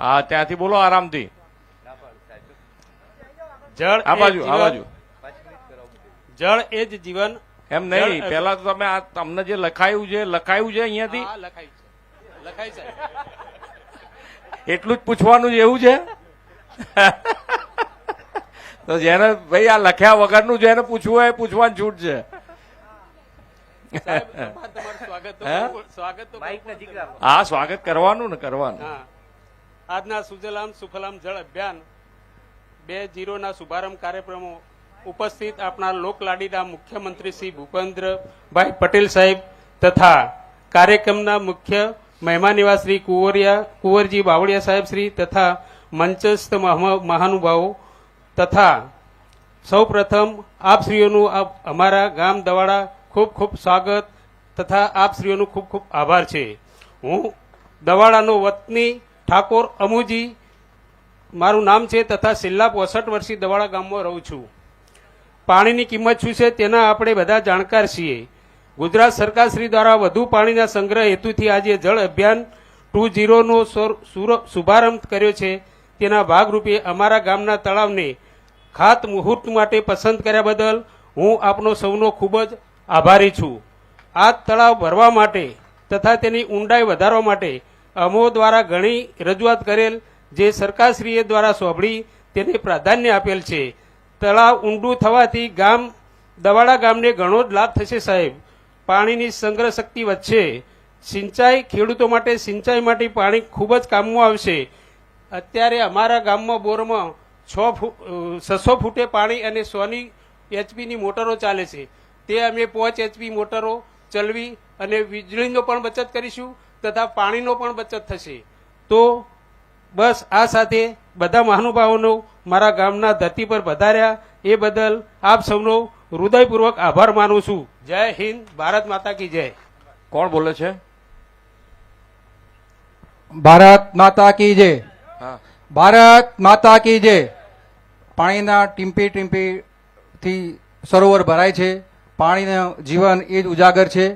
હા, ત્યાંથી બોલો આરામથી. જળ આ બાજુ, આ બાજુ. જળ એ જ જીવન. એમ નહીં, પેલા તો તમે તમને જે લખાયું છે અહીંયાથી લખાય છે. એટલું જ પૂછવાનું જ એવું છે. તો જેને ભાઈ આ લખ્યા વગરનું જેને પૂછવું હોય એ પૂછવાની છૂટ છે. હા, સ્વાગત કરવાનું ને કરવાનું. આજના સુજલામ સુફલામ જળ અભિયાન 2.0 ના શુભારંભ કાર્યક્રમો ઉપસ્થિત આપણા લોકલાડીના મુખ્યમંત્રી શ્રી ભૂપેન્દ્રભાઈ પટેલ સાહેબ તથા કાર્યક્રમના મુખ્ય મહેમાન એવા શ્રી કુંવરજી બાવળિયા સાહેબ શ્રી તથા મંચસ્થ મહાનુભાવો તથા સૌ પ્રથમ આપશ્રીઓનું અમારા ગામ દવાડા ખૂબ ખૂબ સ્વાગત તથા આપશ્રીઓનું ખૂબ ખૂબ આભાર છે. હું દવાડાનો વતની ઠાકોર અમુજી મારું નામ છે તથા છેલ્લા 65 વર્ષથી દવાડા ગામમાં રહું છું. પાણીની કિંમત શું છે તેના આપણે બધા જાણકાર છીએ. ગુજરાત સરકાર શ્રી દ્વારા વધુ પાણીના સંગ્રહ હેતુથી આજે જળ અભિયાન 2.0 નો શુભારંભ કર્યો છે. તેના ભાગરૂપે અમારા ગામના તળાવને ખાત મુહૂર્ત માટે પસંદ કર્યા બદલ હું આપનો સૌનો ખૂબ જ આભારી છું. આ તળાવ ભરવા માટે તથા તેની ઊંડાઈ વધારવા માટે અમો દ્વારા ઘણી રજૂઆત કરેલ જે સરકારશ્રીએ દ્વારા સોંપડી તેને પ્રાધાન્ય આપેલ છે. તળાવ ઊંડું થવાથી દવાડા ગામને ઘણો જ લાભ થશે સાહેબ. પાણીની સંગ્રહ શક્તિ વધશે. સિંચાઈ ખેડૂતો માટે સિંચાઈ માટે પાણી ખૂબ જ કામમાં આવશે. અત્યારે અમારા ગામમાં બોરમાં 600 ફૂટે પાણી અને 100 HP મોટરો ચાલે છે. તે અમે 5 HP મોટરો ચલવી અને વીજળીનો પણ બચત કરીશું તથા પાણીનો પણ બચત થશે. તો બસ આ સાથે બધા મહાનુભાવોનો મારા ગામના ધરતી પર પધાર્યા એ બદલ આપ સૌનો હૃદયપૂર્વક આભાર માનું છું. જય હિન્દ, ભારત માતા કી જય. કોણ બોલે છે? ભારત માતા કી જય. હા, ભારત માતા કી જય. પાણીના ટીમ્પી ટીમ્પીથી સરોવર ભરાય છે. પાણીનું જીવન એ જ ઉજાગર છે.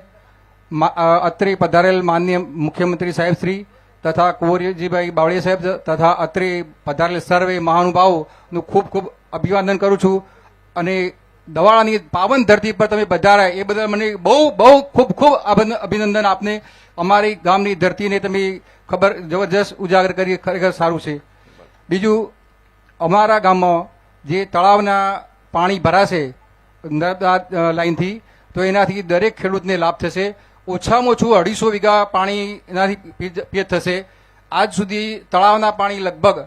અત્રે પધારેલ માનનીય મુખ્યમંત્રી સાહેબ શ્રી તથા કુંવરજીભાઈ બાવળિયા સાહેબ તથા અત્રે પધારેલ સર્વે મહાનુભાવોનું ખૂબ ખૂબ અભિવાદન કરું છું. અને દવાડાની પાવન ધરતી પર તમે પધાર્યા એ બદલ મને બહુ બહુ ખૂબ ખૂબ અભિનંદન આપને. અમારી ગામની ધરતીને તમે ખબર જબરજસ્ત ઉજાગર કરી, ખરેખર સારું છે. બીજું, અમારા ગામમાં જે તળાવના પાણી ભરાશે નર્મદા લાઈનથી તો એનાથી દરેક ખેડૂતને લાભ થશે. ઓછામાં ઓછું 250 વીઘા પાણી એનાથી પિયત થશે. આજ સુધી તળાવના પાણી લગભગ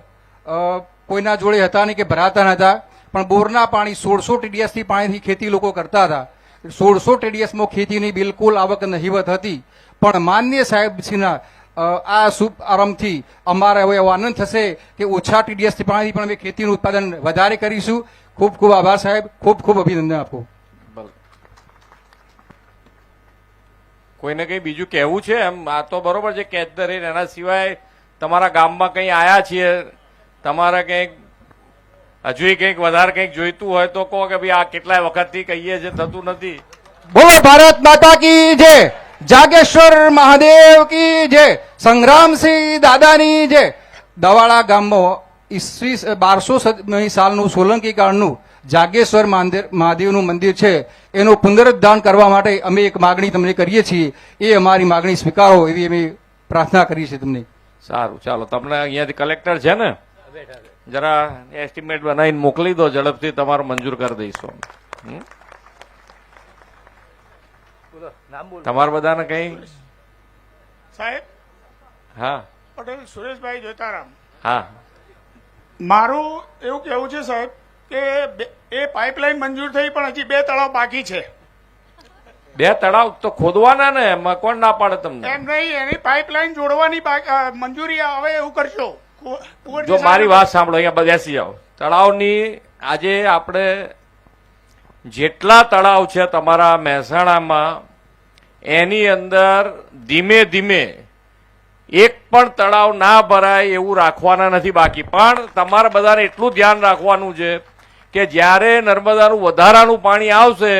કોઈના જોડે હતા નહીં કે ભરાતા નહોતા, પણ બોરના પાણી 1600 TDSથી પાણીથી ખેતી લોકો કરતા હતા. 1600 TDSમાં ખેતીની બિલકુલ આવક નહીવત હતી. પણ માનનીય સાહેબશ્રીના આ શુભ આરંભથી અમારે હવે એવો આનંદ થશે કે ઓછા TDSથી પાણીથી પણ અમે ખેતીનું ઉત્પાદન વધારે કરીશું. ખૂબ ખૂબ આભાર સાહેબ, ખૂબ ખૂબ અભિનંદન આપો. કોઈને કઈ બીજું કહેવું છે? એમ આ તો બરોબર છે કેચ ધ રેન. એના સિવાય તમારા ગામમાં કંઈ આયા છીએ, તમારે કંઈક હજુ કંઈક વધારે કંઈક જોઈતું હોય તો કહો કે ભાઈ આ કેટલાય વખતથી કહીએ છે, થતું નથી. બોલો ભારત માતા કી જય. જાગેશ્વર મહાદેવ કી જય. સંગ્રામસિંહ દાદાની જય. દવાડા ગામમાં 1200 સાલનું સોલંકી કાળનું જાગેશ્વર મહાદેવનું મંદિર છે. એનું પુનરુદ્ધાર કરવા માટે અમે એક માગણી તમને કરીએ છીએ. એ અમારી માગણી સ્વીકારો એવી અમે પ્રાર્થના કરીએ છીએ તમને. સારું, ચાલો. તમને અહીંયાથી કલેક્ટર છે ને, જરા એસ્ટિમેટ બનાવીને મોકલી દો, ઝડપથી તમારું મંજૂર કરી દઈશું. તમારા બધાને કઈ સાહેબ? હા, પટેલ સુરેશભાઈ જોતારામ. હા, મારું એવું કહેવું છે સાહેબ કે એ પાઇપલાઇન મંજૂર થઈ પણ હજી 2 તળાવ બાકી છે. 2 તળાવ તો ખોદવાના ને, એમાં કોણ ના પાડે તમને? એમ નહીં, એની પાઇપલાઇન જોડવાની મંજૂરી આવે એવું કરશો. જો મારી વાત સાંભળો, અહીંયા બેસી જાઓ. તળાવની આજે આપણે જેટલા તળાવ છે તમારા મહેસાણામાં, એની અંદર ધીમે ધીમે એક પણ તળાવ ના ભરાય એવું રાખવાના નથી બાકી. પણ તમારે બધાને એટલું ધ્યાન રાખવાનું છે કે જ્યારે નર્મદાનું વધારાનું પાણી આવશે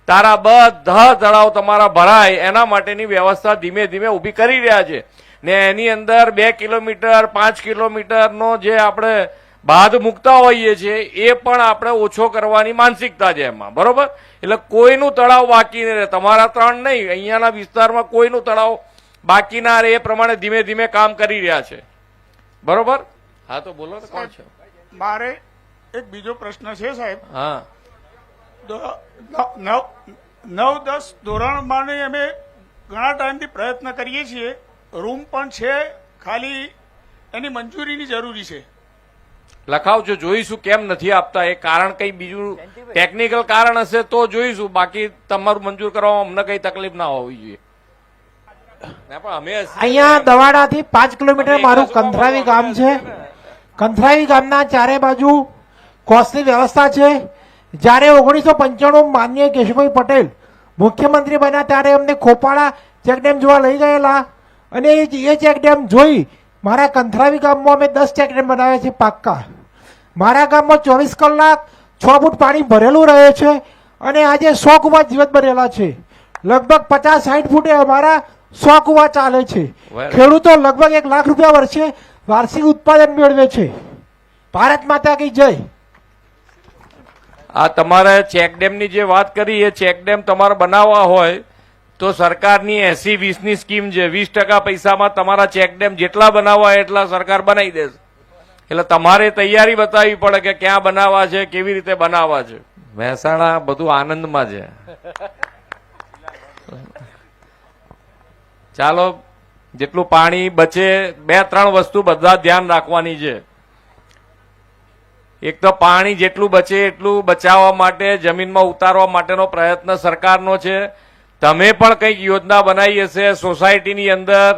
તારા બધા તળાવ તમારા ભરાય એના માટેની વ્યવસ્થા ધીમે ધીમે ઊભી કરી રહ્યા છે. ને એની અંદર 2 કિલોમીટર 5 કિલોમીટરનો જે આપણે બાદ મૂકતા હોઈએ છીએ એ પણ આપણે ઓછો કરવાની માનસિકતા છે એમાં, બરોબર? એટલે કોઈનું તળાવ બાકી નહીં રહે, તમારા 3 નહીં, અહીંયાના વિસ્તારમાં કોઈનું તળાવ બાકી ના રહે, એ પ્રમાણે ધીમે ધીમે કામ કરી રહ્યા છે, બરોબર? હા, તો બોલો ને, કોણ છે? મારે એક બીજો પ્રશ્ન છે સાહેબ. હા, 9-10 ધોરણમાં અમે ઘણા ટાઈમથી પ્રયત્ન કરીએ છીએ, રૂમ પણ છે, ખાલી એની મંજૂરીની જરૂરી છે. લખાવજો, જોઈશું કેમ નથી આપતા, એ કારણ કઈ બીજું ટેકનિકલ કારણ હશે તો જોઈશું, બાકી તમારું મંજૂર કરવામાં અમને કઈ તકલીફ ના હોવી જોઈએ. ના, પણ અમે અહીંયા દવાડાથી 5 કિલોમીટર મારું કંથરાવી ગામ છે. કંથરાવી ગામના ચારે બાજુ કોસની વ્યવસ્થા છે. જ્યારે 1995 માનનીય કેશુભાઈ પટેલ મુખ્યમંત્રી બન્યા ત્યારે અમને ખોપાળા ચેકડેમ જોવા લઈ ગયેલા, અને એ ચેકડેમ જોઈ મારા કંથરાવી ગામમાં અમે 10 ચેકડેમ બનાવ્યા છે પાક્કા. મારા ગામમાં 24 કલાક 6 ફૂટ પાણી ભરેલું રહે છે, અને આજે 100 કુવા જીવત બનેલા છે. લગભગ 50-60 ફૂટે અમારા 100 કુવા ચાલે છે. ખેડૂતો લગભગ 1 લાખ રૂપિયા વર્ષે વાર્ષિક ઉત્પાદન મેળવે છે. ભારત માતા કી જય. આ તમારે ચેકડેમની જે વાત કરી, એ ચેકડેમ તમારે બનાવવા હોય તો સરકારની 80-20ની સ્કીમ છે. 20% પૈસામાં તમારા ચેકડેમ જેટલા બનાવવા હોય એટલા સરકાર બનાવી દેશે. એટલે તમારે તૈયારી બતાવવી પડે કે ક્યાં બનાવવા છે, કેવી રીતે બનાવવા છે. મહેસાણા બધું આનંદમાં છે. ચાલો, જેટલું પાણી બચે, 2-3 વસ્તુ બધા ધ્યાન રાખવાની છે. એક તો પાણી જેટલું બચે એટલું બચાવવા માટે જમીનમાં ઉતારવા માટેનો પ્રયત્ન સરકારનો છે. તમે પણ કંઈક યોજના બનાવી હશે સોસાયટીની અંદર,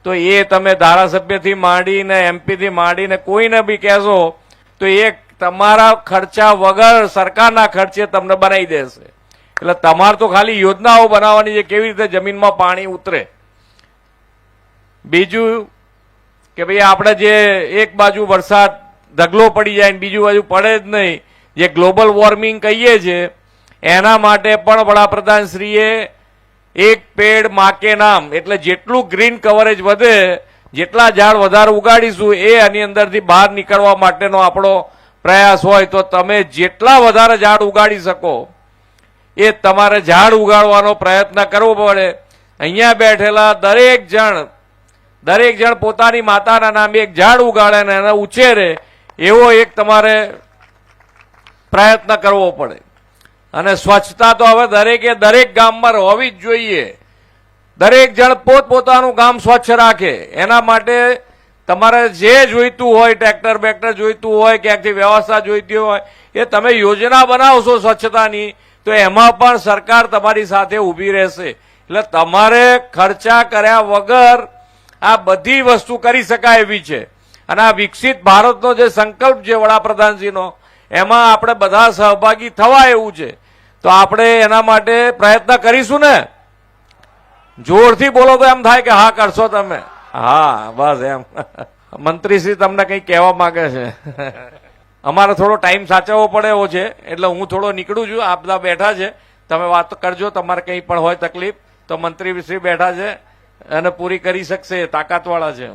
તો એ તમે ધારાસભ્યથી માંડીને એમપીથી માંડીને કોઈને બી કહેશો તો એ તમારા ખર્ચા વગર સરકારના ખર્ચે તમને બનાવી દેશે. એટલે તમારે તો ખાલી યોજનાઓ બનાવવાની છે કેવી રીતે જમીનમાં પાણી ઉતરે. બીજું કે ભાઈ આપણે જે એક બાજુ વરસાદ ઢગલો પડી જાય ને બીજું બાજુ પડે જ નહીં, જે ગ્લોબલ વોર્મિંગ કહીએ છીએ, એના માટે પણ વડાપ્રધાનશ્રીએ એક પેડ માં કે નામ, એટલે જેટલું ગ્રીન કવરેજ વધે, જેટલા ઝાડ વધારે ઉગાડીશું એ આની અંદરથી બહાર નીકળવા માટેનો આપણો પ્રયાસ હોય. તો તમે જેટલા વધારે ઝાડ ઉગાડી શકો એ તમારે ઝાડ ઉગાડવાનો પ્રયત્ન કરવો પડે. અહીંયા બેઠેલા દરેક જણ પોતાની માતાના નામે એક ઝાડ ઉગાડે ને એને ઉછેરે, એવો એક તમારે પ્રયત્ન કરવો પડે. અને સ્વચ્છતા તો હવે દરેક ગામમાં હોવી જ જોઈએ. દરેક જણ પોતપોતાનું ગામ સ્વચ્છ રાખે. એના માટે તમારે જે જોઈતું હોય, ટ્રેક્ટર બેક્ટર જોઈતું હોય, ક્યાંકથી વ્યવસ્થા જોઈતી હોય, એ તમે યોજના બનાવશો સ્વચ્છતાની, તો એમાં પણ સરકાર તમારી સાથે ઊભી રહેશે. એટલે તમારે ખર્ચા કર્યા વગર આ બધી વસ્તુ કરી શકાય એવી છે. અને આ વિકસિત ભારતનો જે સંકલ્પ છે વડાપ્રધાનજીનો, એમાં આપણે બધા સહભાગી થવા એવું છે. તો આપણે એના માટે પ્રયત્ન કરીશું ને. જોરથી બોલો તો એમ થાય કે હા કરશો તમે. હા, બસ એમ. મંત્રીશ્રી તમને કંઈ કહેવા માંગે છે. અમારે થોડો ટાઈમ સાચવવો પડે એવો છે, એટલે હું થોડો નીકળું છું. આ બધા બેઠા છે, તમે વાત કરજો. તમારે કંઈ પણ હોય તકલીફ તો મંત્રીશ્રી બેઠા છે અને પૂરી કરી શકશે, તાકાતવાળા છે.